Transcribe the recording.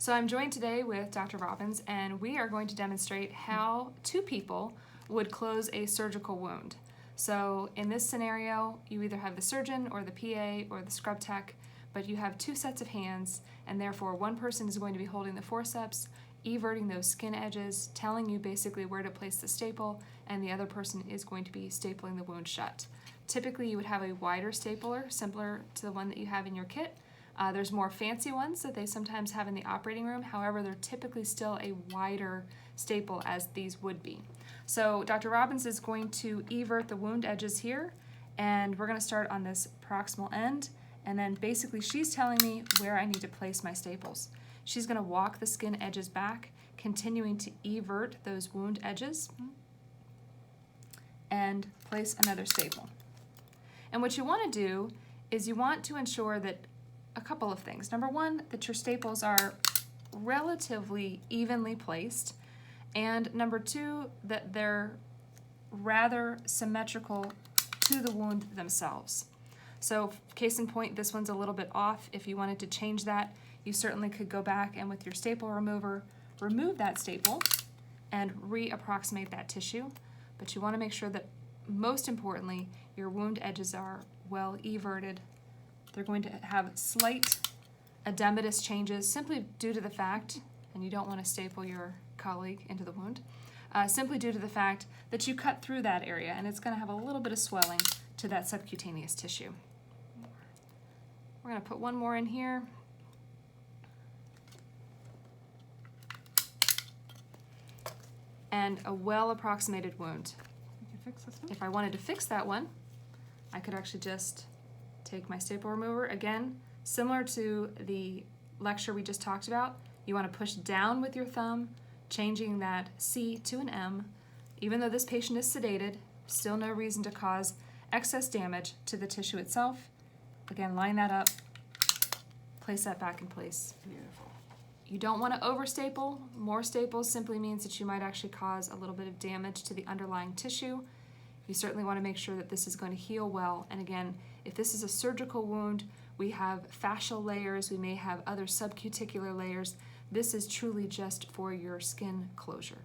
So I'm joined today with Dr. Robbins, and we are going to demonstrate how two people would close a surgical wound. So in this scenario, you either have the surgeon or the PA or the scrub tech, but you have two sets of hands, and therefore one person is going to be holding the forceps, everting those skin edges, telling you basically where to place the staple, and the other person is going to be stapling the wound shut. Typically you would have a wider stapler, similar to the one that you have in your kit. There's more fancy ones that they sometimes have in the operating room. However, they're typically still a wider staple as these would be. So Dr. Robbins is going to evert the wound edges here, and we're going to start on this proximal end, and then basically she's telling me where I need to place my staples. She's going to walk the skin edges back, continuing to evert those wound edges, and place another staple. And what you want to do is you want to ensure that a couple of things. Number one, that your staples are relatively evenly placed, and number two, that they're rather symmetrical to the wound themselves. So case in point, this one's a little bit off. If you wanted to change that, you certainly could go back and with your staple remover, remove that staple and re-approximate that tissue. But you want to make sure that, most importantly, your wound edges are well everted. They're going to have slight edematous changes simply due to the fact, and you don't want to staple your colleague into the wound, simply due to the fact that you cut through that area and it's going to have a little bit of swelling to that subcutaneous tissue. We're going to put one more in here. And a well approximated wound. You can fix this one. If I wanted to fix that one, I could actually just take my staple remover. Again, similar to the lecture we just talked about, you want to push down with your thumb, changing that C to an M. Even though this patient is sedated, still no reason to cause excess damage to the tissue itself. Again, line that up, place that back in place. Beautiful. You don't want to overstaple. More staples simply means that you might actually cause a little bit of damage to the underlying tissue. You certainly want to make sure that this is going to heal well. And again, if this is a surgical wound, we have fascial layers, we may have other subcuticular layers. This is truly just for your skin closure.